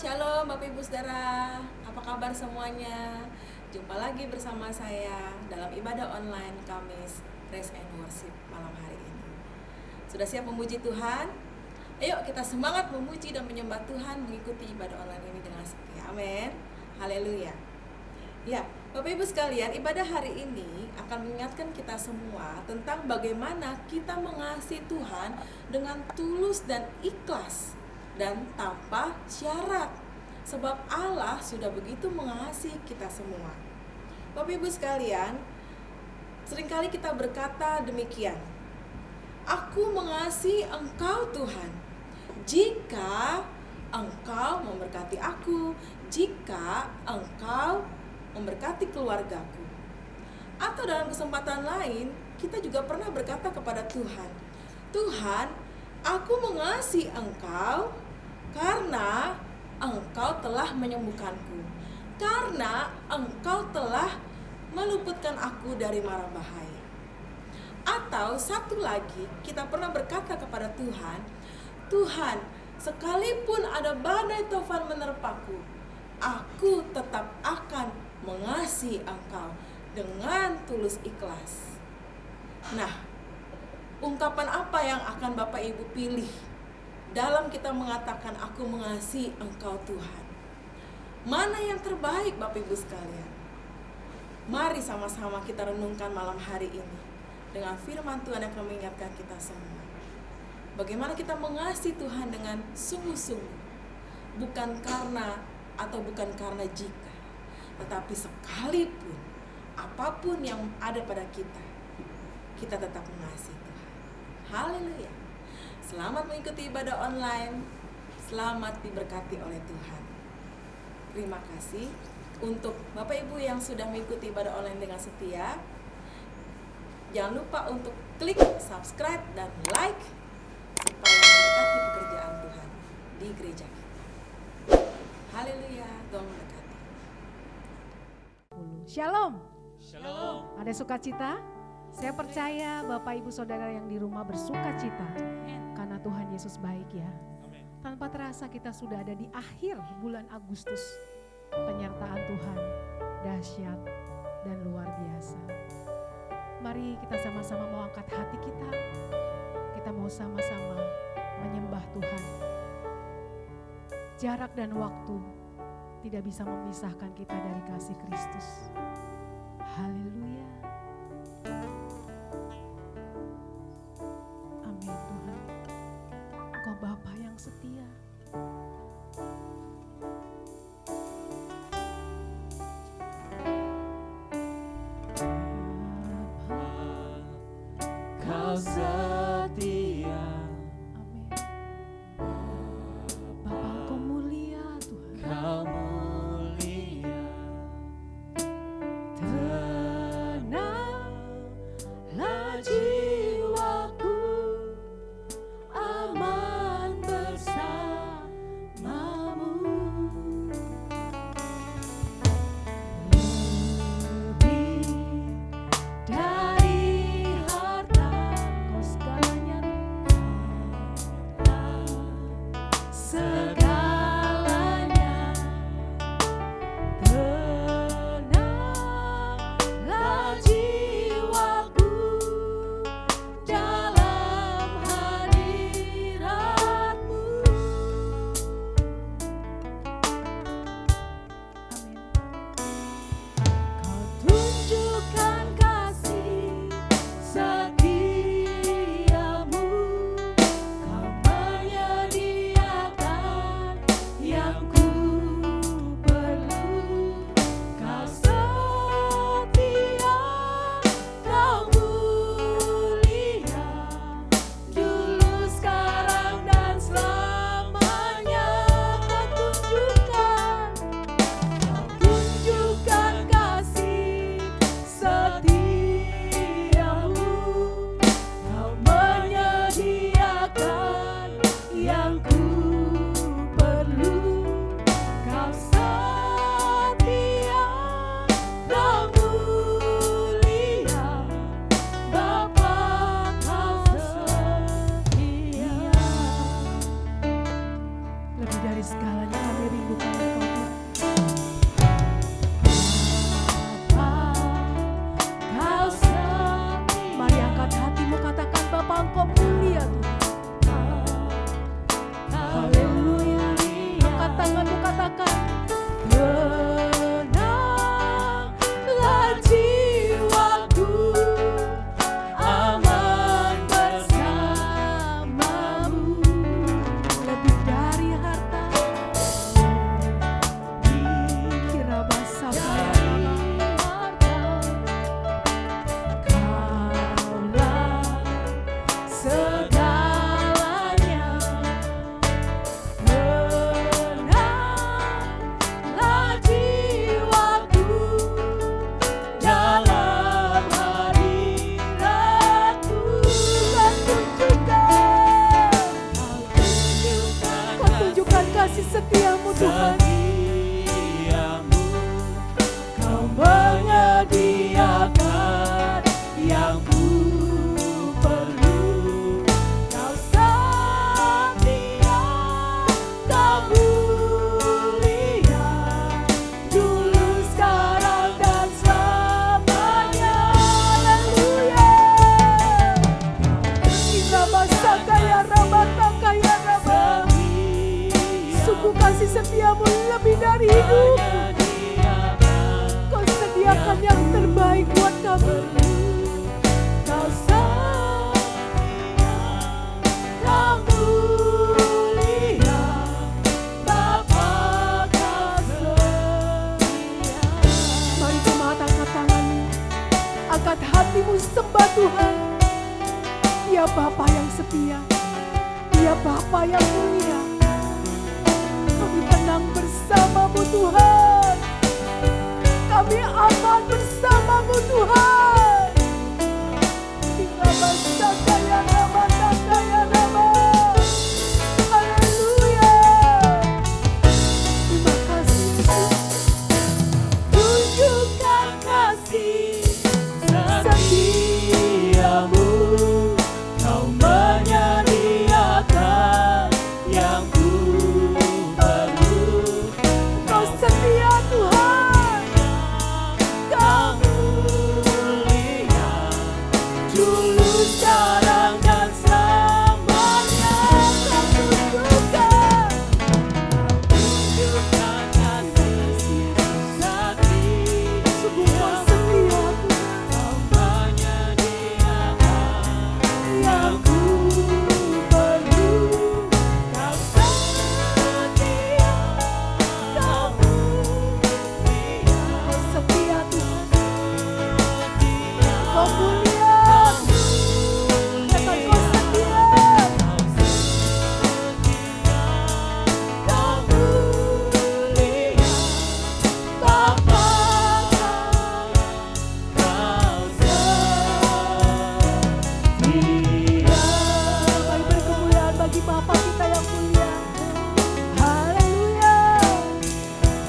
Shalom Bapak Ibu Saudara, apa kabar semuanya? Jumpa lagi bersama saya dalam ibadah online Kamis Praise and Worship malam hari ini. Sudah siap memuji Tuhan? Ayo kita semangat memuji dan menyembah Tuhan, mengikuti ibadah online ini dengan setia. Amin. Haleluya. Ya, Bapak Ibu sekalian, ibadah hari ini akan mengingatkan kita semua tentang bagaimana kita mengasihi Tuhan dengan tulus dan ikhlas dan tanpa syarat, sebab Allah sudah begitu mengasihi kita semua. Bapak Ibu sekalian, seringkali kita berkata demikian, aku mengasihi Engkau Tuhan jika Engkau memberkati aku, jika Engkau memberkati keluargaku. Atau dalam kesempatan lain, kita juga pernah berkata kepada Tuhan, Tuhan, aku mengasihi Engkau karena Engkau telah menyembuhkanku, karena Engkau telah meluputkan aku dari mara bahaya. Atau satu lagi, kita pernah berkata kepada Tuhan, Tuhan, sekalipun ada badai taufan menerpaku, aku tetap akan mengasihi Engkau dengan tulus ikhlas. Nah, ungkapan apa yang akan Bapak Ibu pilih dalam kita mengatakan aku mengasihi Engkau Tuhan? Mana yang terbaik Bapak Ibu sekalian? Mari sama-sama kita renungkan malam hari ini dengan firman Tuhan yang akan mengingatkan kita semua. Bagaimana kita mengasihi Tuhan dengan sungguh-sungguh, bukan karena atau bukan karena jika, tetapi sekalipun apapun yang ada pada kita, kita tetap mengasihi Tuhan. Haleluya. Selamat mengikuti ibadah online. Selamat diberkati oleh Tuhan. Terima kasih untuk Bapak Ibu yang sudah mengikuti ibadah online dengan setia. Jangan lupa untuk klik subscribe dan like supaya memberkati pekerjaan Tuhan di gereja kita. Haleluya, Tuhan memberkati. Shalom. Shalom. Ada sukacita? Saya percaya Bapak Ibu Saudara yang di rumah bersukacita karena Tuhan Yesus baik ya. Amin. Tanpa terasa kita sudah ada di akhir bulan Agustus. Penyertaan Tuhan dahsyat dan luar biasa. Mari kita sama-sama mau angkat hati kita. Kita mau sama-sama menyembah Tuhan. Jarak dan waktu tidak bisa memisahkan kita dari kasih Kristus. Haleluya. Amin Tuhan. Engkau Bapa yang setia. Kau setia. Amin. Bapa Engkau mulia Tuhan. Kau mulia. Tenanglah jiwaku, aman bersamamu. setiamu lebih dari hidup. Kau sediakan yang terbaik buat kami. Kau sayang, kau mulia, Bapa kasih. Mari jemaat angkat tanganmu, angkat hatimu, sembah Tuhan. Dia Bapa yang setia, Dia Bapa yang mulia. Kami tenang bersamamu Tuhan, kami aman bersamamu Tuhan. Tinggal bangsa kaya nama, kaya nama. Haleluya. Terima kasih Yesus. Tunjukkan kasih Setiamu, Kau menyediakan yang ku perlu. Kau setia Tuhan, Kau mulia, dulu, sekarang, dan selamanya. Kau tunjukkan Tunjukkan kasih setiamu, sungguh Kau setia Tuhan. Kau menyediakan Yang ku perlu, Kau setia, Kau mulia, Kau setia Tuhan. setia, Kau mulia, kata Kau setia. Kau mulia, Bapa, Kau setia. Mari berkemuliaan bagi Bapa kita yang mulia. Haleluya,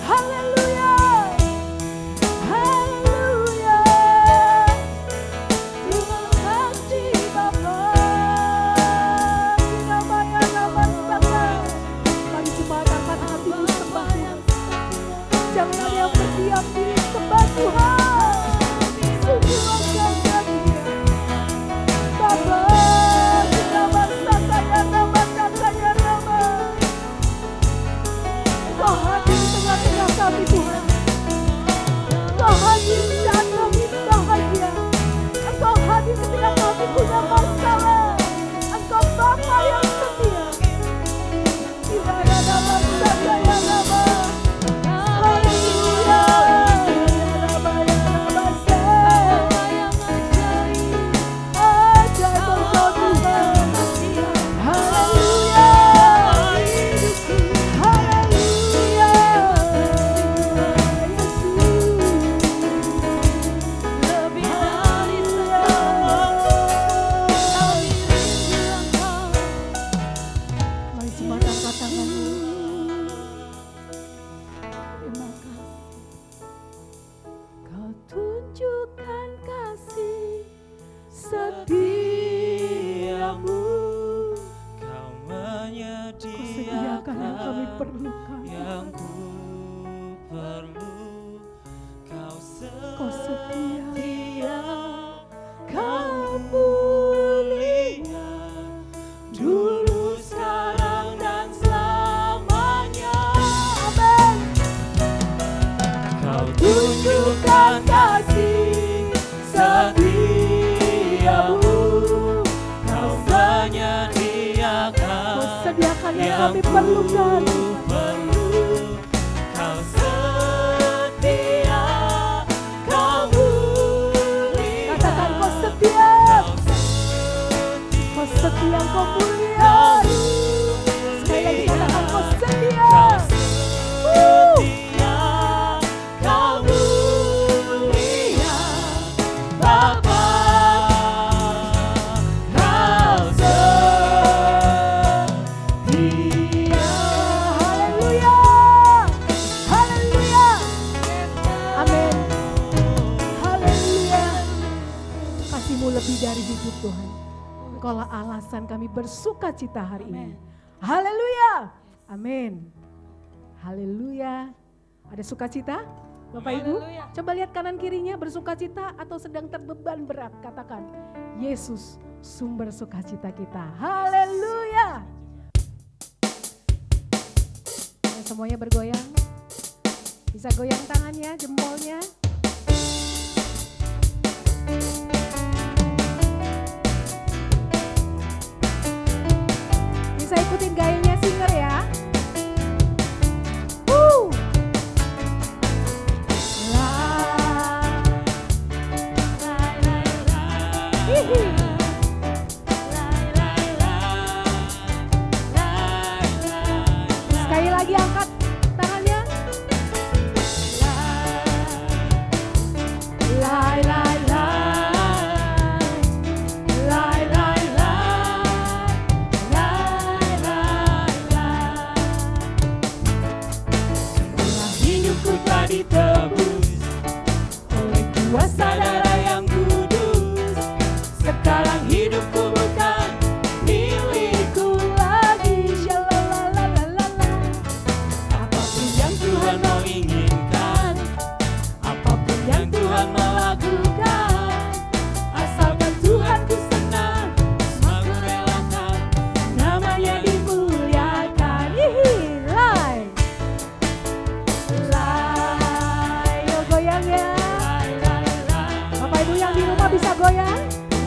haleluya, haleluya. Terima kasih Bapa. Dinamaya nama Tuhan. Mari jemaat angkat hatimu, sembah Tuhan. Jangan ada yang berdiam diri, sembah Tuhan. Sungguh Engkau setia. Bapa, kita bangsa kaya nama, kaya nama. Kau hadir di tengah-tengah kami Tuhan. Kau hadir saat kami bahagia. Engkau hadir ketika kami punya masalah. Engkau Bapa yang setia. Tidak ada nama kaya nama. Haleluya. Nama ya nama saya. Ajaib Engkau Tuhan. Haleluya. Haleluya. Lebih dari semua, kami rindu Engkau. Mari jemaat angkat tanganmu. Terima kasih. Kau tunjukkan kasih setiamu. Kau Kau sediakan yang kami menyediakan perlukan. yang ku perlu. Kau Kau setia. setia, Kau mulia. dulu, sekarang, dan selamanya. Amin. Kau tunjukkan kasih setiamu, Kau menyediakan Kau sediakan yang yang kami ku perlukan. perlu. Kau setia, Kau mulia, Katakan Kau setia. Kau setia, Kau mulia. Sekali lagi katakan Kau setia. setia, Kau mulia, Bapa, Kau setia. Haleluya. Haleluya. Amin. Haleluya. Kasih-Mu lebih dari hidup Tuhan. Engkaulah alasan kami bersuka cita hari ini. Haleluya. Amin. Haleluya. Ada sukacita? Bapak Ibu, coba lihat kanan kirinya, bersukacita atau sedang terbeban berat. Katakan, Yesus sumber sukacita kita. Haleluya. Yes semuanya bergoyang. Bisa goyang tangannya, jempolnya. Bisa ikutin gayanya singer ya. Sekali lagi angkat tangannya. Lai lai lai, lai lai lai, lai lai lai. Setelah hidupku telah ditebus oleh kuasa darah yang kudus, sekarang hidupku bukan milikku lagi. Shalalalalala. Apapun yang Tuhan mau inginkan, apapun yang Tuhan mau lakukan, asalkan Tuhan ku senang, semua ku relakan, namanya dimuliakan. Hihi, lai. Lai, yo goyang ya. Lai, lai, lai, Bapak Ibu yang di rumah bisa goyang.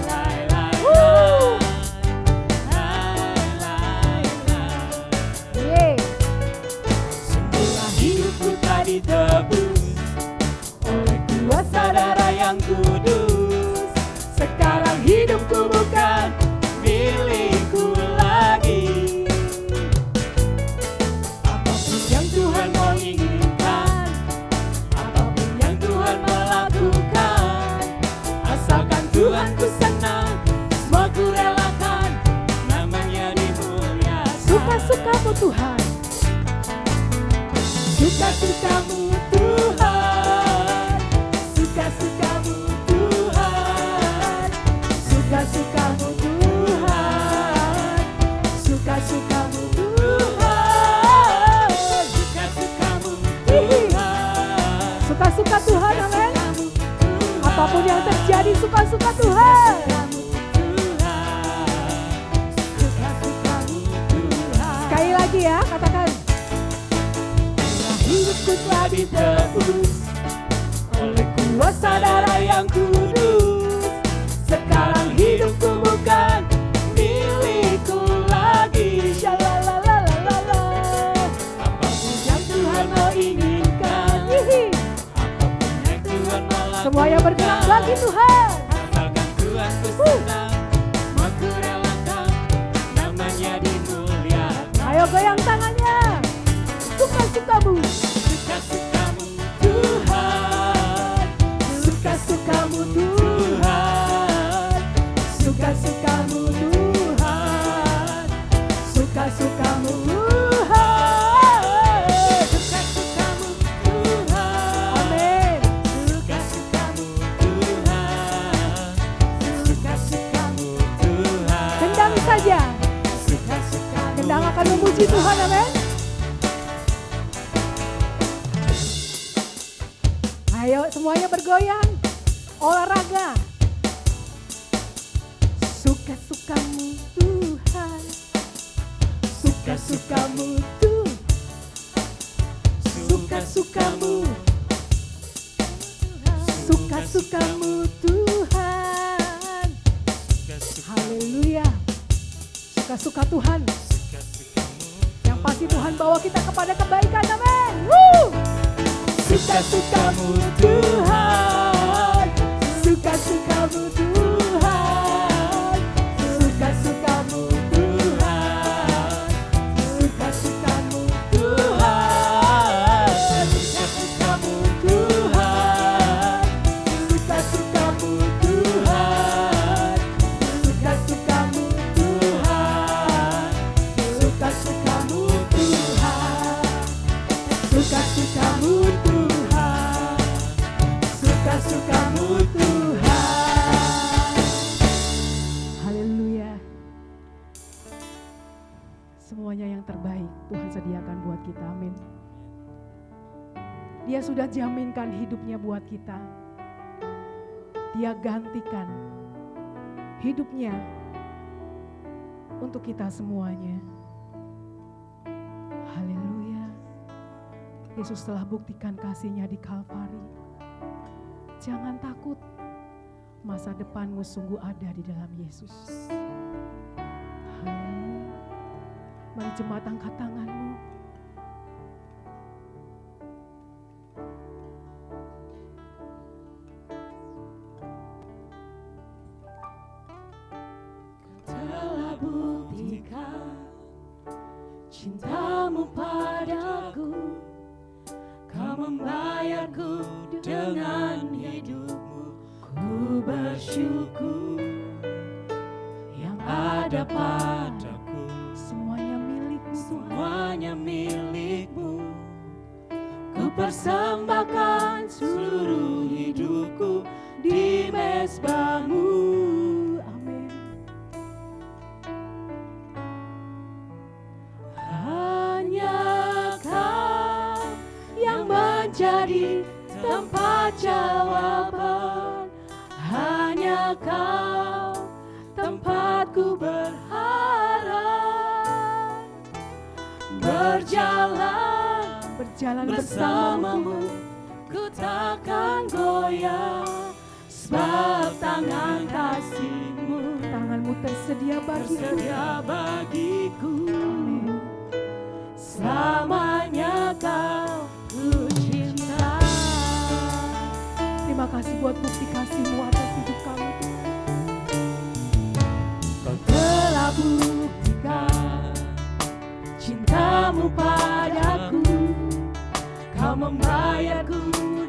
lai, lai, Wuh. lai, lai, lai. Yeay. Semua hidupku telah ditebus oleh kuasa darah yang kudus, sekarang hidupku bukan milikku lagi. Apapun yang Tuhan mau inginkan, apapun yang Tuhan mau lakukan, asalkan Tuhan ku senang, semua ku relakan, namanya dimuliakan. Suka-sukamu Tuhan. Suka-sukamu Tuhan, suka-sukamu Tuhan, suka-sukamu Tuhan, suka-sukamu Tuhan, suka-sukamu Tuhan, Suka-suka Tuhan, amin. suka-sukamu Tuhan, Apapun yang terjadi, suka-suka Tuhan. suka-sukamu Tuhan. Sekali lagi ya, katakan. Hidupku telah ditebus oleh kuasa darah yang kudus, sekarang hidupku bukan milikku lagi. Shalalalalala. Apapun yang Tuhan mau inginkan, Hihi. apapun yang Tuhan mau lakukan, Semuanya bergerak bagi Tuhan. asalkan Tuhan ku senang, mau ku relakan, namanya dimuliakan. Ayo goyang tangannya. Suka-sukamu. Suka-sukamu Tuhan, suka-sukamu Tuhan, suka-sukamu Tuhan, suka-sukamu Tuhan, suka-sukamu Tuhan, Amin. suka-sukamu Tuhan, suka-sukamu Tuhan. Kendang saja. Suka-sukamu Kendang akan memuji Tuhan, amin. Ayo semuanya bergoyang. Olahraga. Suka-sukamu Tuhan. Suka-sukamu Tuhan. Suka-sukamu. Suka-sukamu Tuhan. Haleluya. Suka-suka Tuhan. Yang pasti Tuhan bawa kita kepada kebaikan, amin. Woo! Suka-sukamu Tuhan, suka-sukamu Tuhan, suka-sukamu Tuhan, suka-sukamu Tuhan, suka-sukamu Tuhan, suka-sukamu Tuhan, suka-sukamu Tuhan, suka-sukamu Tuhan, suka-sukamu Tuhan, suka-sukamu Tuhan. Haleluya. Semuanya yang terbaik Tuhan sediakan buat kita, amin. Dia sudah jaminkan hidupnya buat kita. Dia gantikan hidupnya untuk kita semuanya. Haleluya. Yesus telah buktikan kasih-Nya di Kalvari. Jangan takut, masa depanmu sungguh ada di dalam Yesus. Haleluya. Mari jemaat angkat tanganmu. Telah buktikan cintamu padaku, kau membayarku dengan hidupmu. Ku bersyukur yang ada padaku, Semuanya milikmu Tuhan. semuanya milikmu. Ku persembahkan seluruh hidupku di mezbahmu. Amin. Hanya Kau yang menjadi tempat jawaban. Hanya Kau tempatku berharap. Berjalan bersamamu, ku takkan goyah, sebab tangan kasih-Mu Tanganmu tersedia bagiku. tersedia bagiku. Amin. Selamanya Kau ku cinta. Terima kasih buat bukti kasih-Mu atas hidup kami. Kau telah buktikan cintamu padaku, Kau membayarku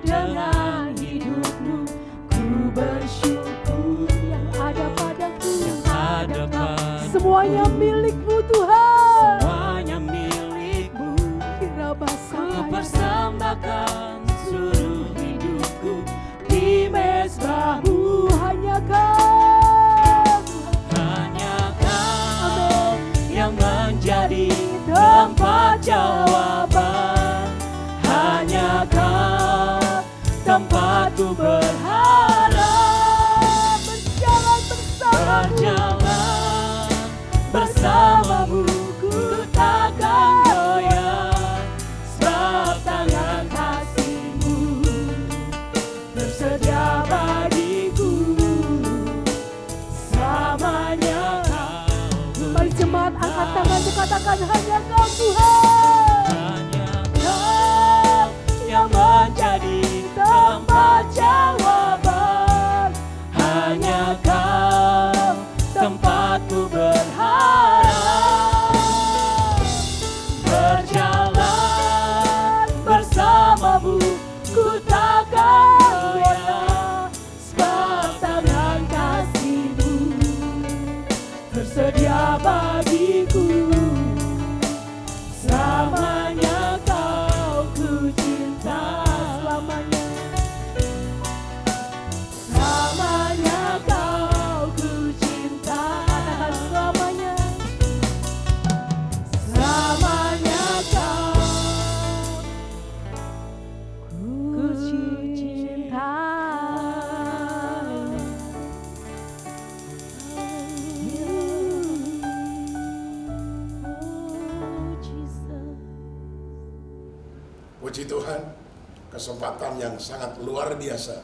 dengan hidupmu. Ku bersyukur Yang ada padaku. yang ada padaku. Semuanya milikmu Tuhan. Semuanya milikmu. Ku persembahkan seluruh hidupku di mezbahmu. Hanya Kau. Hanya Kau yang menjadi tempat jawaban. Hanya Kau tempatku berharap. Berjalan bersamamu, ku takkan goyah, sebab tangan kasih-Mu tersedia bagiku. Selamanya Kau. Mari jemaat angkat tanganmu, katakan hanya Kau Tuhan. Hanya Kau yang menjadi tempat jawaban. Hanya Kau tempatku berharap. Berjalan bersamamu, ku takkan goyah, sebab tangan kasih-Mu tersedia bagiku. Selamanya Kau ku cinta. Selamanya. Selamanya Kau ku cinta. Katakan selamanya. Selamanya Kau ku cinta. Puji Tuhan, kesempatan yang sangat luar biasa.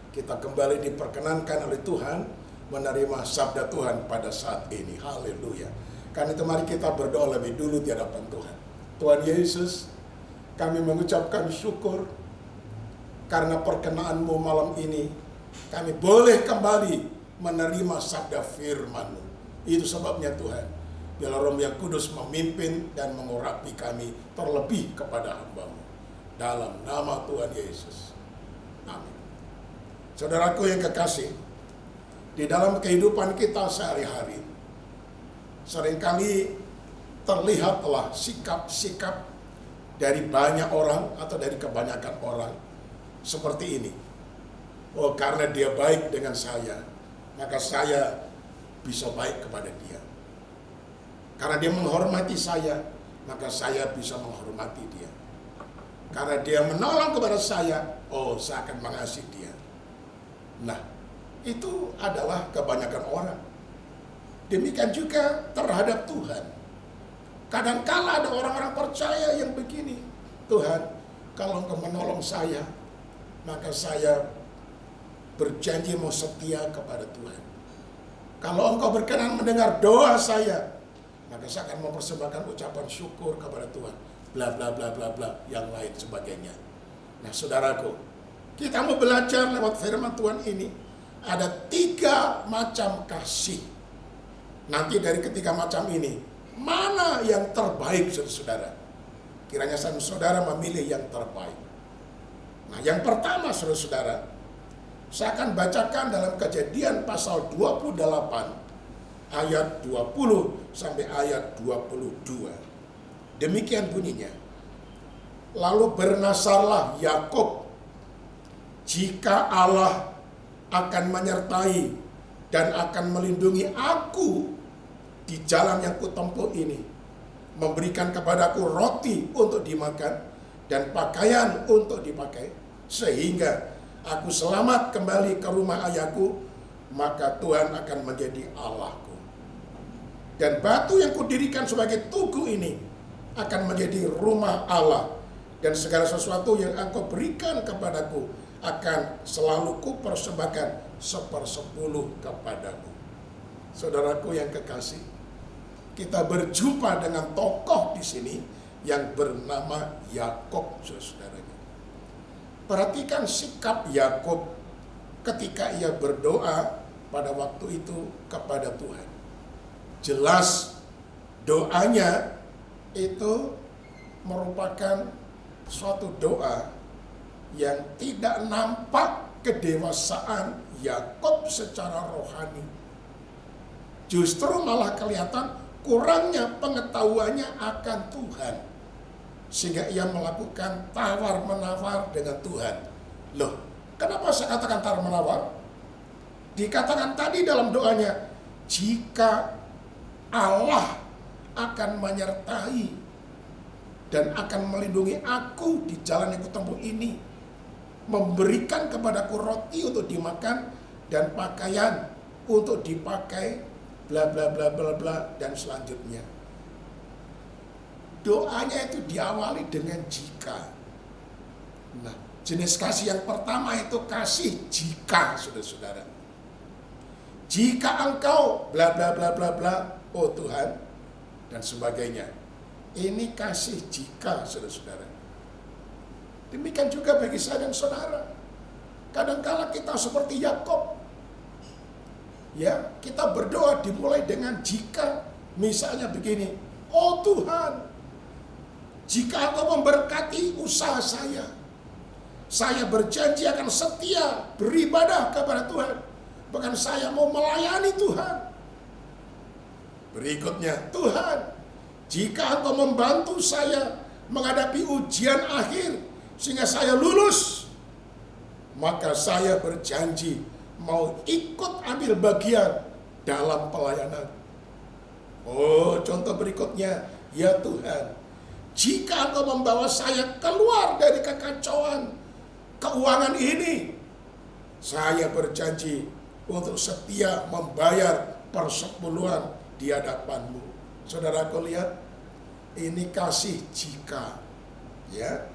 Kita kembali diperkenankan oleh Tuhan menerima sabda Tuhan pada saat ini. Haleluya. Karena itu mari kita berdoa lebih dulu di hadapan Tuhan. Tuhan Yesus, kami mengucapkan syukur karena perkenan-Mu malam ini. Kami boleh kembali menerima sabda firman-Mu. Itu sebabnya Tuhan, biarlah Roh yang Kudus memimpin dan mengurapi kami terlebih kepada hamba-Mu. Dalam nama Tuhan Yesus. Amin. Saudaraku yang kekasih, di dalam kehidupan kita sehari-hari, seringkali terlihatlah sikap-sikap dari banyak orang atau dari kebanyakan orang seperti ini. Oh, karena dia baik dengan saya, maka saya bisa baik kepada dia. Karena dia menghormati saya, maka saya bisa menghormati dia. Karena dia menolong kepada saya, oh saya akan mengasihi dia. Nah, itu adalah kebanyakan orang. Demikian juga terhadap Tuhan. Kadangkala ada orang-orang percaya yang begini, Tuhan, kalau engkau menolong saya, maka saya berjanji mau setia kepada Tuhan. Kalau engkau berkenan mendengar doa saya, maka saya akan mempersembahkan ucapan syukur kepada Tuhan. Bla bla bla bla bla, yang lain sebagainya. Nah saudaraku, kita mau belajar lewat firman Tuhan ini. Ada 3 macam kasih. Nanti dari ketiga macam ini, mana yang terbaik saudara-saudara? Kiranya saudara memilih yang terbaik. Nah yang pertama saudara-saudara, saya akan bacakan dalam Kejadian pasal 28 ayat 20 sampai ayat 22. Demikian bunyinya. Lalu bernasarlah Yakub, jika Allah akan menyertai dan akan melindungi aku di jalan yang kutempuh ini, memberikan kepadaku roti untuk dimakan dan pakaian untuk dipakai, sehingga aku selamat kembali ke rumah ayahku, maka Tuhan akan menjadi Allahku. Dan batu yang kudirikan sebagai tugu ini akan menjadi rumah Allah, dan segala sesuatu yang engkau berikan kepadaku akan selalu kupersembahkan 1/10 kepadamu. Saudaraku yang kekasih, kita berjumpa dengan tokoh di sini yang bernama Yakub, saudara. Perhatikan sikap Yakub ketika ia berdoa pada waktu itu kepada Tuhan. Jelas doanya itu merupakan suatu doa yang tidak nampak kedewasaan Yakub secara rohani. Justru malah kelihatan kurangnya pengetahuannya akan Tuhan, sehingga ia melakukan tawar-menawar dengan Tuhan. Loh, kenapa saya katakan tawar-menawar? Dikatakan tadi dalam doanya, jika Allah akan menyertai dan akan melindungi aku di jalan yang kutempuh ini, memberikan kepadaku roti untuk dimakan dan pakaian untuk dipakai, bla bla bla bla bla, dan selanjutnya. Doanya itu diawali dengan jika. Nah, jenis kasih yang pertama itu kasih jika, saudara-saudara. Jika engkau bla bla bla bla bla, oh Tuhan, dan sebagainya. Ini kasih jika, saudara-saudara. Demikian juga bagi saya dan saudara. Kadangkala kita seperti Yakub. Ya, kita berdoa dimulai dengan jika. Misalnya begini, oh Tuhan, jika Engkau memberkati usaha saya berjanji akan setia beribadah kepada Tuhan. Bahkan saya mau melayani Tuhan. Berikutnya, Tuhan, jika Engkau membantu saya menghadapi ujian akhir sehingga saya lulus, maka saya berjanji mau ikut ambil bagian dalam pelayanan. Oh, contoh berikutnya, ya Tuhan, jika Engkau membawa saya keluar dari kekacauan keuangan ini, saya berjanji untuk setia membayar persepuluhan di hadapan-Mu. Saudaraku lihat, ini kasih jika. Ya,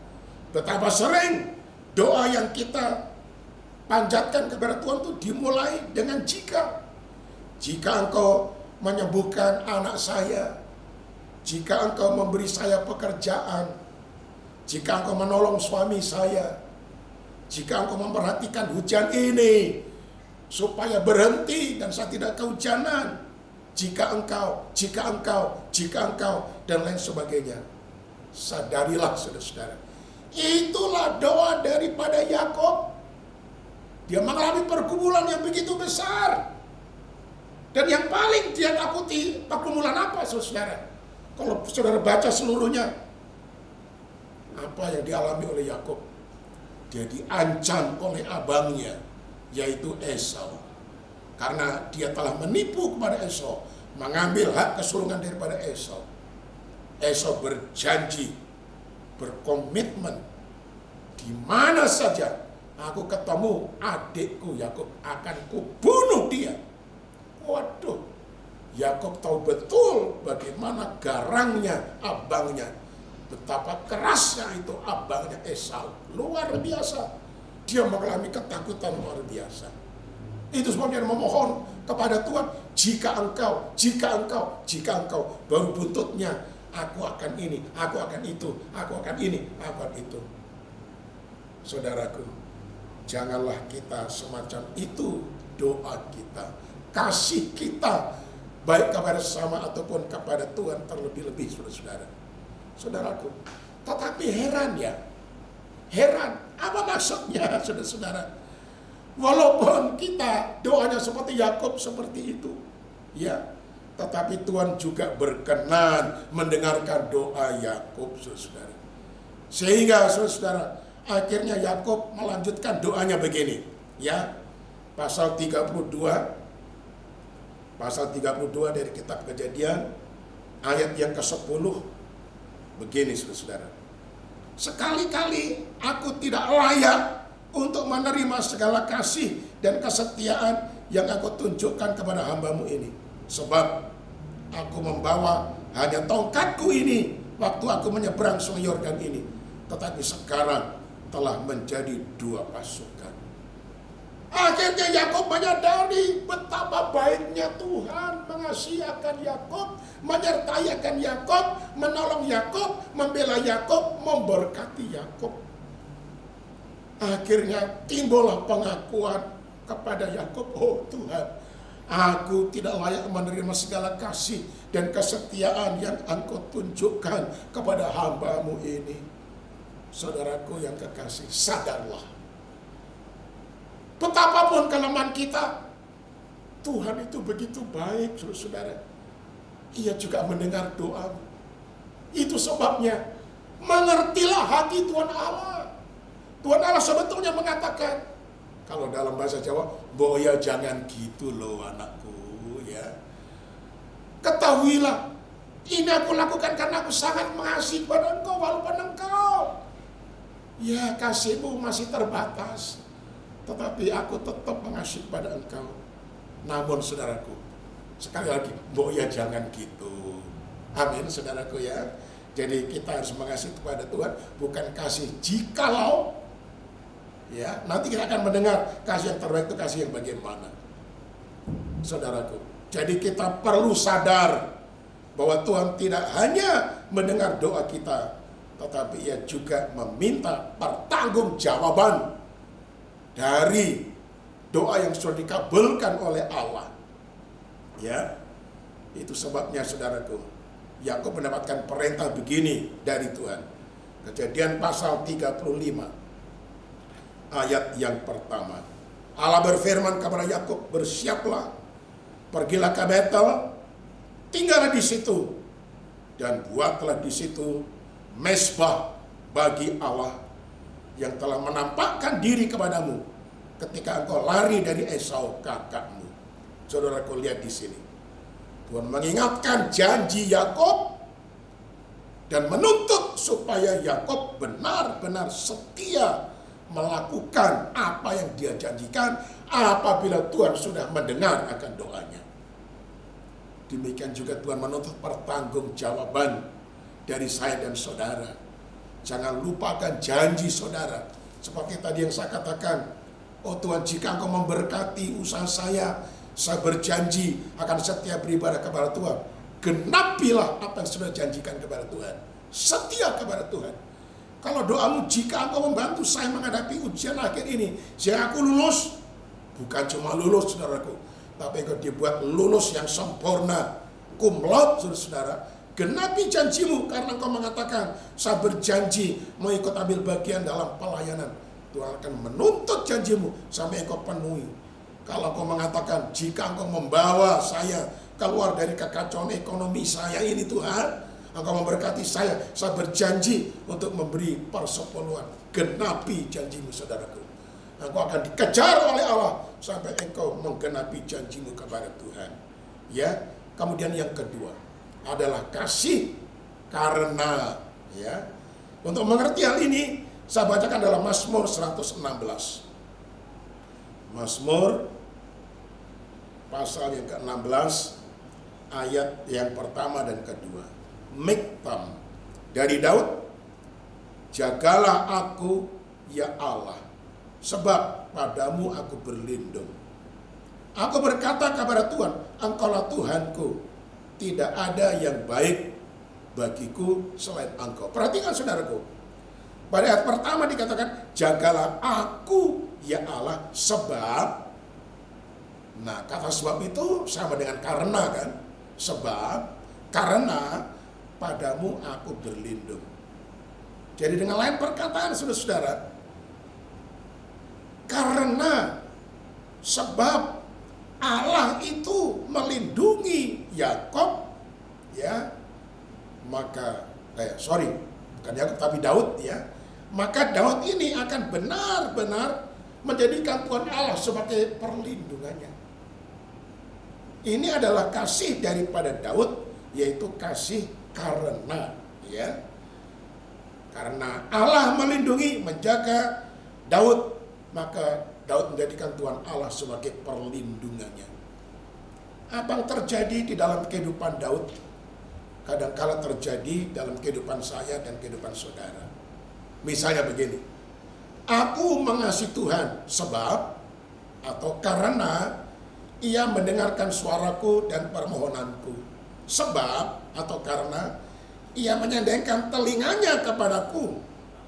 betapa sering doa yang kita panjatkan kepada Tuhan itu dimulai dengan jika. Jika Engkau menyembuhkan anak saya, jika Engkau memberi saya pekerjaan, jika Engkau menolong suami saya, jika Engkau memperhatikan hujan ini supaya berhenti dan saya tidak kehujanan, jika engkau, dan lain sebagainya. Sadarilah saudara-saudara, itulah doa daripada Yakub. Dia mengalami pergumulan yang begitu besar. Dan yang paling dia takuti, pergumulan apa saudara? Kalau saudara baca seluruhnya, apa yang dialami oleh Yakub? Dia diancam oleh abangnya, yaitu Esau. Karena dia telah menipu kepada Esau, mengambil hak kesulungan daripada Esau. Esau berjanji, berkomitmen, di mana saja aku ketemu adikku Yakub akan kubunuh dia. Waduh, Yakub tahu betul bagaimana garangnya abangnya. Betapa kerasnya itu abangnya Esau. Luar biasa. Dia mengalami ketakutan luar biasa. Itu sebabnya dia memohon kepada Tuhan, jika engkau, baru buntutnya, aku akan ini, aku akan itu, aku akan ini, aku akan itu. Saudaraku, janganlah kita semacam itu doa kita, kasih kita, baik kepada sesama ataupun kepada Tuhan terlebih-lebih, saudara-saudara. Saudaraku, tetapi heran, apa maksudnya, saudara-saudara? Walaupun kita doanya seperti Yakub seperti itu, ya, tetapi Tuhan juga berkenan mendengarkan doa Yakub, saudara. Sehingga, saudara, akhirnya Yakub melanjutkan doanya begini, ya, pasal 32 dari kitab Kejadian, ayat yang ke-10, begini, saudara. Sekali-kali aku tidak layak untuk menerima segala kasih dan kesetiaan yang aku tunjukkan kepada hamba-Mu ini. Sebab aku membawa hanya tongkatku ini waktu aku menyeberang Sungai Yordan ini. Tetapi sekarang telah menjadi 2 pasukan. Akhirnya Yakub menyadari betapa baiknya Tuhan mengasihi akan Yakub, menyertai akan Yakub, menolong Yakub, membela Yakub, memberkati Yakub. Akhirnya timbullah pengakuan kepada Yakub, oh Tuhan, aku tidak layak menerima segala kasih dan kesetiaan yang Engkau tunjukkan kepada hamba-Mu ini. Saudaraku yang kekasih, sadarlah. Betapapun kelemahan kita, Tuhan itu begitu baik, saudara. Ia juga mendengar doa. Itu sebabnya, mengertilah hati Tuhan Allah. Tuhan Allah sebetulnya mengatakan, kalau dalam bahasa Jawa, boya jangan gitu loh anakku, ya. Ketahuilah, ini aku lakukan karena aku sangat mengasihi kepada engkau, walaupun engkau, ya, kasihmu masih terbatas, tetapi aku tetap mengasihi kepada engkau. Namun saudaraku, sekali lagi, boya jangan gitu. Amin, saudaraku ya. Jadi kita harus mengasihi kepada Tuhan, bukan kasih jikalau, ya, nanti kita akan mendengar kasih yang terbaik itu kasih yang bagaimana, saudaraku. Jadi kita perlu sadar bahwa Tuhan tidak hanya mendengar doa kita, tetapi Ia juga meminta pertanggungjawaban dari doa yang sudah dikabulkan oleh Allah. Ya, itu sebabnya saudaraku, Yakub mendapatkan perintah begini dari Tuhan. Kejadian pasal 35. Ayat yang pertama, Allah berfirman kepada Yakub, bersiaplah, pergilah ke Betel, tinggallah di situ, dan buatlah di situ mezbah bagi Allah yang telah menampakkan diri kepadamu ketika engkau lari dari Esau kakakmu. Saudaraku, lihat di sini, Tuhan mengingatkan janji Yakub dan menuntut supaya Yakub benar-benar setia melakukan apa yang dia janjikan apabila Tuhan sudah mendengar akan doanya. Demikian juga Tuhan menuntut pertanggungjawaban dari saya dan saudara. Jangan lupakan janji saudara. Seperti tadi yang saya katakan, oh Tuhan, jika Engkau memberkati usaha saya berjanji akan setia beribadah kepada Tuhan. Genapilah apa yang sudah janjikan kepada Tuhan. Setia kepada Tuhan. Kalau doamu, jika Engkau membantu saya menghadapi ujian akhir ini, sehingga aku lulus, bukan cuma lulus saudaraku, tapi Engkau dibuat lulus yang sempurna, cum laude, saudara-saudara. Genapi janjimu, karena Engkau mengatakan, saya berjanji mengikut ambil bagian dalam pelayanan. Tuhan akan menuntut janjimu sampai Engkau penuhi. Kalau Engkau mengatakan, jika Engkau membawa saya keluar dari kekacauan ekonomi saya ini Tuhan, Engkau memberkati saya berjanji untuk memberi persepuluhan. Genapi janjimu saudaraku. Engkau akan dikejar oleh Allah sampai engkau menggenapi janjimu kepada Tuhan. Ya, kemudian yang kedua adalah kasih karena, ya. Untuk mengerti hal ini, saya bacakan dalam Mazmur 116. Mazmur pasal yang ke-16 ayat yang pertama dan kedua. Miktam Dari Daud, jagalah aku ya Allah, sebab padamu aku berlindung. Aku berkata kepada Tuhan, Engkaulah Tuhanku, tidak ada yang baik bagiku selain Engkau. Perhatikan saudaraku, pada ayat pertama dikatakan, jagalah aku ya Allah, sebab. Nah, kata sebab itu sama dengan karena kan? Sebab, karena padamu aku berlindung. Jadi dengan lain perkataan saudara-saudara, karena sebab Allah itu melindungi Yakub, ya, maka bukan Yakub tapi Daud, ya, maka Daud ini akan benar-benar menjadikan Tuhan Allah sebagai perlindungannya. Ini adalah kasih daripada Daud, yaitu kasih karena, ya, karena Allah melindungi, menjaga Daud, maka Daud menjadikan Tuhan Allah sebagai perlindungannya. Apa yang terjadi di dalam kehidupan Daud kadang-kala terjadi dalam kehidupan saya dan kehidupan saudara. Misalnya begini, aku mengasihi Tuhan sebab atau karena Ia mendengarkan suaraku dan permohonanku, sebab atau karena Ia menyandangkan telinganya kepadaku,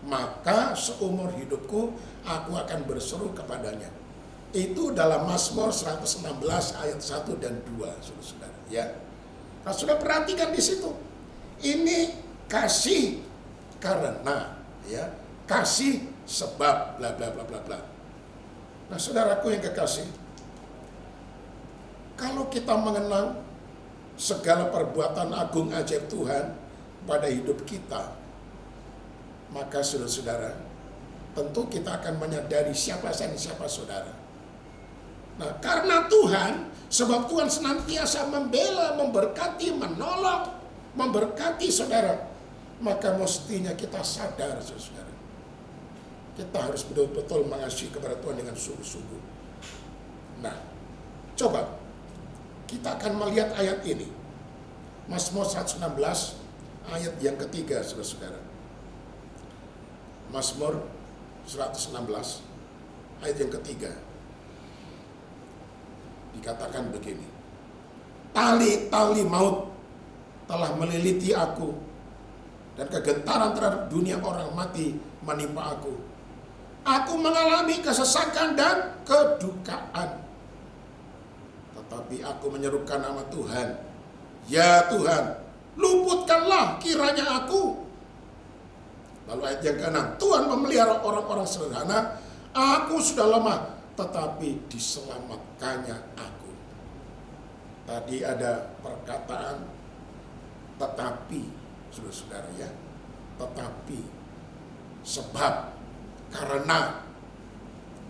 maka seumur hidupku aku akan berseru kepadanya. Itu dalam Mazmur 116 ayat 1 dan 2, saudara-saudara, ya. Nah, sudah perhatikan di situ. Ini kasih karena, ya, kasih sebab bla bla bla bla bla. Nah, saudaraku yang kekasih, kalau kita mengenang segala perbuatan agung ajaib Tuhan pada hidup kita, maka saudara-saudara, tentu kita akan menyadari siapa saya dan siapa saudara. Nah, karena Tuhan, sebab Tuhan senantiasa membela, memberkati, menolong, memberkati saudara, maka mestinya kita sadar, saudara, kita harus betul-betul mengasihi kepada Tuhan dengan sungguh-sungguh. Nah, coba kita akan melihat ayat ini, Mazmur 116 ayat yang ketiga, saudara-saudara. Mazmur 116 ayat yang ketiga dikatakan begini, tali-tali maut telah meliliti aku, dan kegentaran terhadap dunia orang mati menimpa aku. Aku mengalami kesesakan dan kedukaan, tetapi aku menyerukan nama Tuhan. Ya Tuhan, luputkanlah kiranya aku. Lalu ayat yang ke-6, Tuhan memelihara orang-orang sederhana. Aku sudah lemah, tetapi diselamatkannya aku. Tadi ada perkataan tetapi, saudara-saudara, ya. Tetapi, sebab, karena.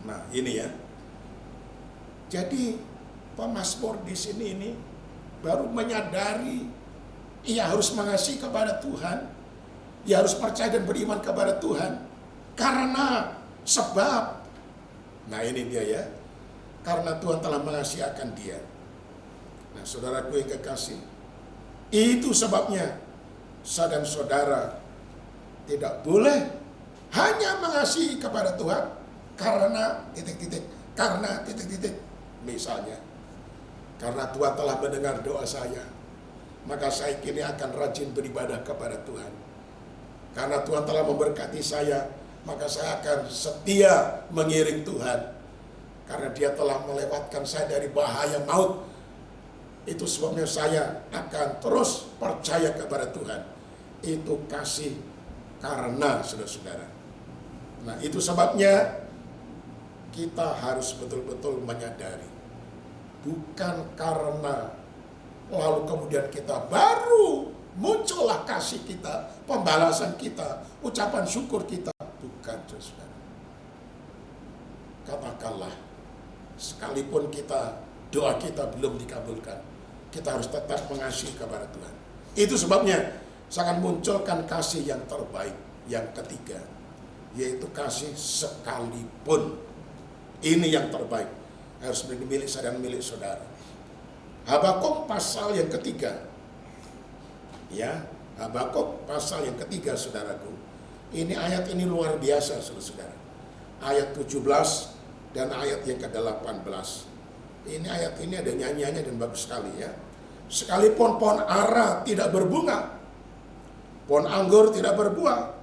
Nah, ini ya. Jadi pemazmur di sini ini baru menyadari ia harus mengasihi kepada Tuhan, ia harus percaya dan beriman kepada Tuhan karena sebab. Nah, ini dia ya, karena Tuhan telah mengasihi akan dia. Nah, saudaraku yang kekasih, itu sebabnya saya dan saudara tidak boleh hanya mengasihi kepada Tuhan karena titik-titik, karena titik-titik. Misalnya, karena Tuhan telah mendengar doa saya, maka saya kini akan rajin beribadah kepada Tuhan. Karena Tuhan telah memberkati saya, maka saya akan setia mengiring Tuhan. Karena Dia telah melewatkan saya dari bahaya maut, itu sebabnya saya akan terus percaya kepada Tuhan. Itu kasih karena, saudara-saudara. Nah, itu sebabnya kita harus betul-betul menyadari, bukan karena lalu kemudian kita baru muncullah kasih kita, pembalasan kita, ucapan syukur kita. Bukan, saudara. Katakanlah, sekalipun doa kita belum dikabulkan, kita harus tetap mengasihi kepada Tuhan. Itu sebabnya saya akan munculkan kasih yang terbaik, yang ketiga, yaitu kasih sekalipun. Ini yang terbaik, harus menjadi milik saya dan milik saudara. Habakuk pasal yang ketiga, ya, Habakuk pasal yang ketiga, saudaraku. Ini ayat ini luar biasa, saudara-saudara. Ayat 17 dan ayat yang ke-18. Ini ayat ini ada nyanyiannya dan bagus sekali ya. Sekalipun pohon ara tidak berbunga, pohon anggur tidak berbuah,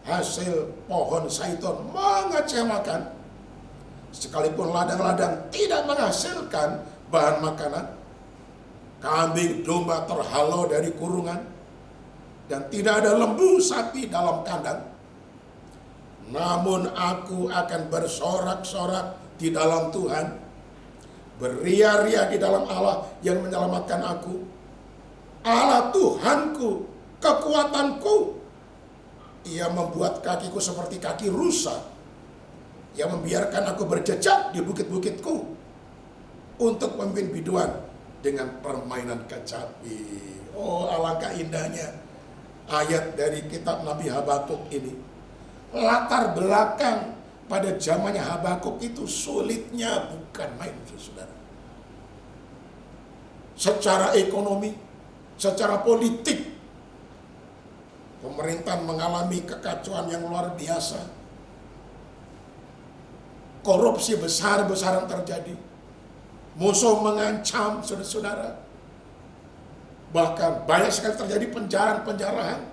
hasil pohon zaitun mengecewakan, sekalipun ladang-ladang tidak menghasilkan bahan makanan, kambing domba terhalau dari kurungan, dan tidak ada lembu sapi dalam kandang, namun aku akan bersorak-sorak di dalam Tuhan, beria-ria di dalam Allah yang menyelamatkan aku. Allah Tuhanku, kekuatanku. Ia membuat kakiku seperti kaki rusa, yang membiarkan aku berjejak di bukit-bukitku untuk memimpin biduan dengan permainan kecapi. Oh, alangkah indahnya ayat dari kitab Nabi Habakuk ini. Latar belakang pada zamannya Habakuk itu sulitnya bukan main, saudara. Secara ekonomi, secara politik, pemerintahan mengalami kekacauan yang luar biasa. Korupsi besar-besaran terjadi. Musuh mengancam, saudara-saudara. Bahkan banyak sekali terjadi penjarahan.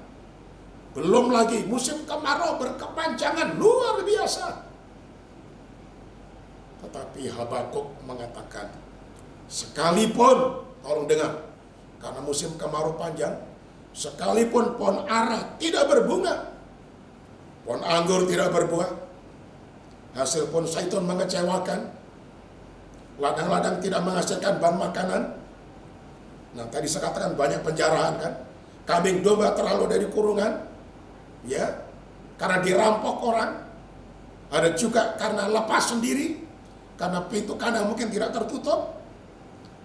Belum lagi musim kemarau berkepanjangan luar biasa. Tetapi Habakuk mengatakan, sekalipun, tolong dengar, karena musim kemarau panjang, sekalipun pohon ara tidak berbunga, pohon anggur tidak berbuah, hasil pohon zaitun mengecewakan, ladang-ladang tidak menghasilkan bahan makanan. Nah, tadi saya katakan banyak penjarahan kan, kambing domba terlalu dari kurungan, ya, karena dirampok orang. Ada juga karena lepas sendiri, karena pintu kandang mungkin tidak tertutup,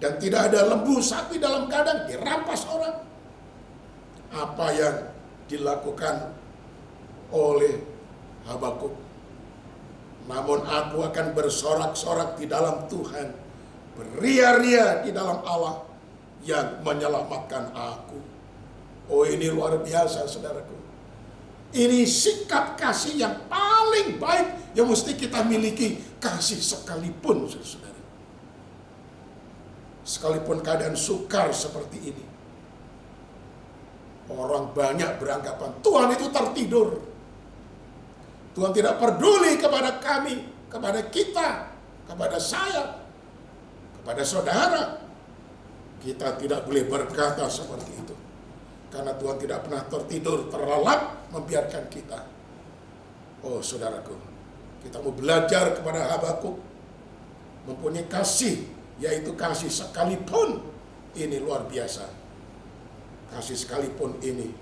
dan tidak ada lembu sapi dalam kandang, dirampas orang. Apa yang dilakukan oleh Habakuk? Namun aku akan bersorak-sorak di dalam Tuhan, beria-ria di dalam Allah yang menyelamatkan aku. Oh, ini luar biasa, saudaraku. Ini sikap kasih yang paling baik yang mesti kita miliki. Kasih sekalipun, saudara. Sekalipun keadaan sukar seperti ini, orang banyak beranggapan Tuhan itu tertidur. Tuhan tidak peduli kepada kami, kepada kita, kepada saya, kepada saudara. Kita tidak boleh berkata seperti itu. Karena Tuhan tidak pernah tertidur, terlelap membiarkan kita. Oh, saudaraku, kita mau belajar kepada Habakuk, mempunyai kasih, yaitu kasih sekalipun. Ini luar biasa. Kasih sekalipun ini,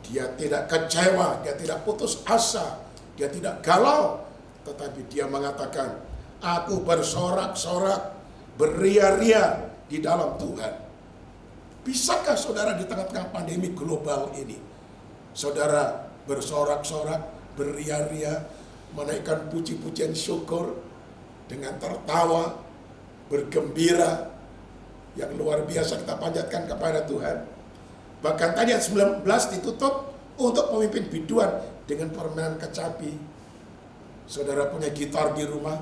dia tidak kecewa, dia tidak putus asa, dia tidak galau, tetapi dia mengatakan, aku bersorak-sorak, beria-ria di dalam Tuhan. Bisakah saudara di tengah-tengah pandemi global ini, saudara bersorak-sorak, beria-ria, menaikkan puji-pujian syukur dengan tertawa, bergembira, yang luar biasa kita panjatkan kepada Tuhan. Bahkan tadi ayat 19 ditutup untuk pemimpin biduan dengan permainan kecapi. Saudara punya gitar di rumah,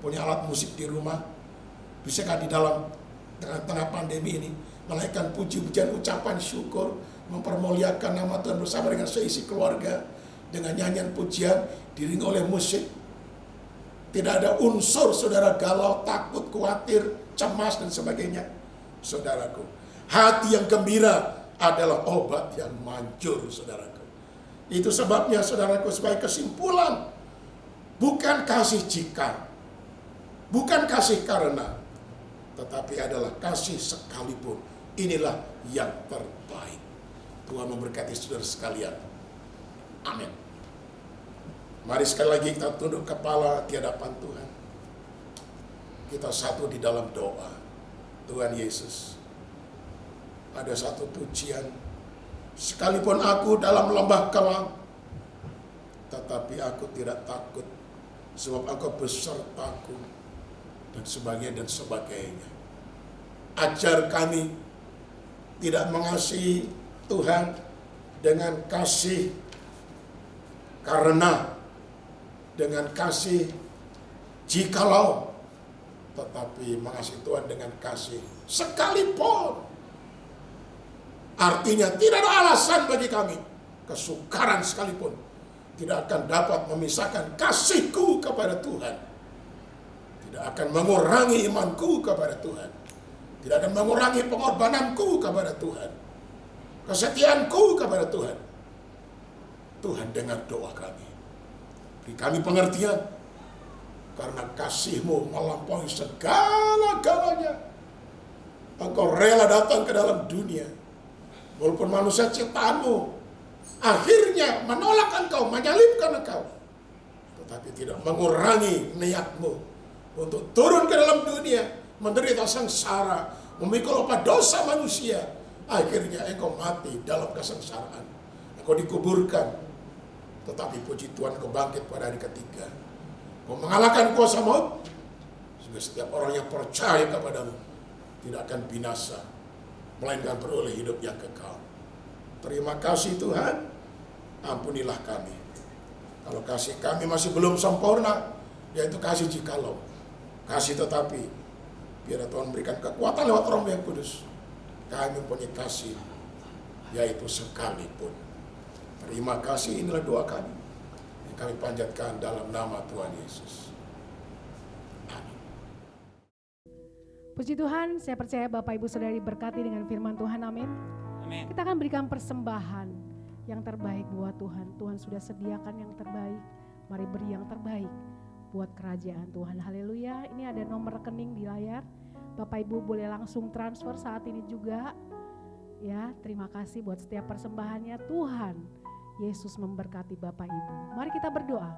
punya alat musik di rumah, bisakah di dalam tengah-tengah pandemi ini menaikkan puji-pujian, ucapan syukur, mempermuliakan nama Tuhan bersama dengan seisi keluarga, dengan nyanyian pujian, diiringi oleh musik. Tidak ada unsur saudara galau, takut, khawatir, cemas dan sebagainya. Saudaraku, hati yang gembira adalah obat yang manjur, saudaraku. Itu sebabnya, saudaraku, sebagai kesimpulan, bukan kasih jika, bukan kasih karena, tetapi adalah kasih sekalipun. Inilah yang terbaik. Tuhan memberkati saudara sekalian. Amin. Mari sekali lagi kita tunduk kepala di hadapan Tuhan. Kita satu di dalam doa. Tuhan Yesus, ada satu pujian. Sekalipun aku dalam lembah kelam, tetapi aku tidak takut, sebab Engkau besertaku, dan sebagainya dan sebagainya. Ajar kami tidak mengasihi Tuhan dengan kasih karena, dengan kasih jikalau, tetapi mengasihi Tuhan dengan kasih sekalipun. Artinya tidak ada alasan bagi kami, kesukaran sekalipun tidak akan dapat memisahkan kasihku kepada Tuhan. Tidak akan mengurangi imanku kepada Tuhan. Tidak akan mengurangi pengorbananku kepada Tuhan. Kesetiaanku kepada Tuhan. Tuhan dengar doa kami. Beri kami pengertian. Karena kasih-Mu melampaui segala-galanya. Engkau rela datang ke dalam dunia. Walaupun manusia ciptaan-Mu akhirnya menolak Engkau, menyalibkan Engkau. Tetapi tidak mengurangi niat-Mu untuk turun ke dalam dunia, menderita sengsara, memikul upah dosa manusia. Akhirnya Engkau mati dalam kesengsaraan. Engkau dikuburkan. Tetapi puji Tuhan Engkau bangkit pada hari ketiga. Engkau mengalahkan kuasa maut. Sehingga setiap orang yang percaya kepadamu tidak akan binasa, melainkan beroleh hidup yang kekal. Terima kasih Tuhan. Ampunilah kami. Kalau kasih kami masih belum sempurna, yaitu kasih jikalau. Kasih tetapi, biar Tuhan berikan kekuatan lewat Roh yang Kudus. Kami mempunyai kasih, yaitu sekalipun. Terima kasih, inilah doa kami yang kami panjatkan dalam nama Tuhan Yesus. Amin. Puji Tuhan, saya percaya Bapak Ibu Saudara diberkati dengan firman Tuhan, amin. Amin. Kita akan berikan persembahan yang terbaik buat Tuhan. Tuhan sudah sediakan yang terbaik, mari beri yang terbaik buat kerajaan Tuhan. Haleluya. Ini ada nomor rekening di layar. Bapak Ibu boleh langsung transfer saat ini juga. Ya, terima kasih buat setiap persembahannya. Tuhan Yesus memberkati Bapak Ibu. Mari kita berdoa.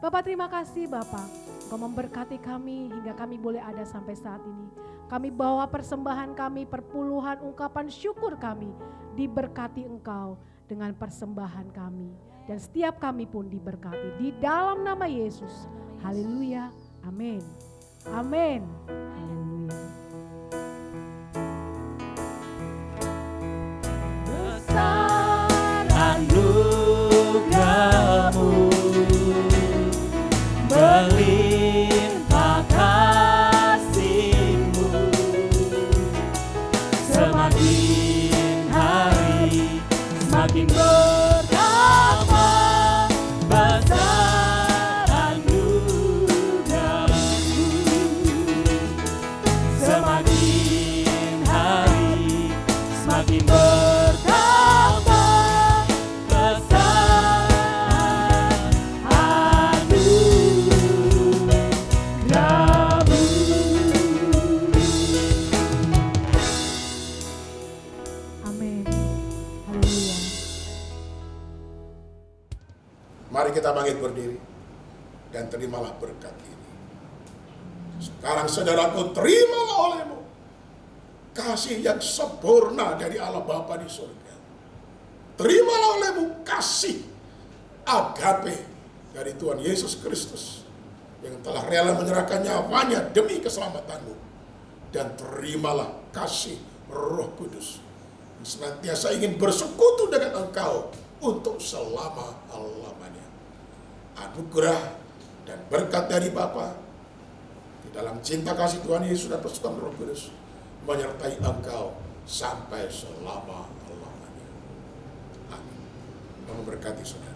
Bapak, terima kasih Bapak. Engkau memberkati kami hingga kami boleh ada sampai saat ini. Kami bawa persembahan kami, perpuluhan ungkapan syukur kami. Diberkati Engkau dengan persembahan kami. Dan setiap kami pun diberkati. Di dalam nama Yesus. Haleluya. Amin. Amin. Haleluya. Besar anugerah-Mu, berlimpah kasih-Mu, semakin hari semakin bertambah. Besar anugerah-Mu, semakin hari semakin bertambah. Besar anugerah-Mu. Amin. Haleluya. Mari kita bangkit berdiri dan terimalah berkat ini. Sekarang saudaraku, terimalah olehmu kasih yang sempurna dari Allah Bapa di surga. Terimalah olehmu kasih agape dari Tuhan Yesus Kristus yang telah rela menyerahkan nyawanya demi keselamatanmu. Dan terimalah kasih Roh Kudus yang senantiasa ingin bersekutu dengan engkau untuk selama-lamanya. Anugerah dan berkat dari Bapa di dalam cinta kasih Tuhan Yesus dan persekutuan Roh Kudus menyertai engkau sampai selama-lamanya. Amin. Memberkati saudara.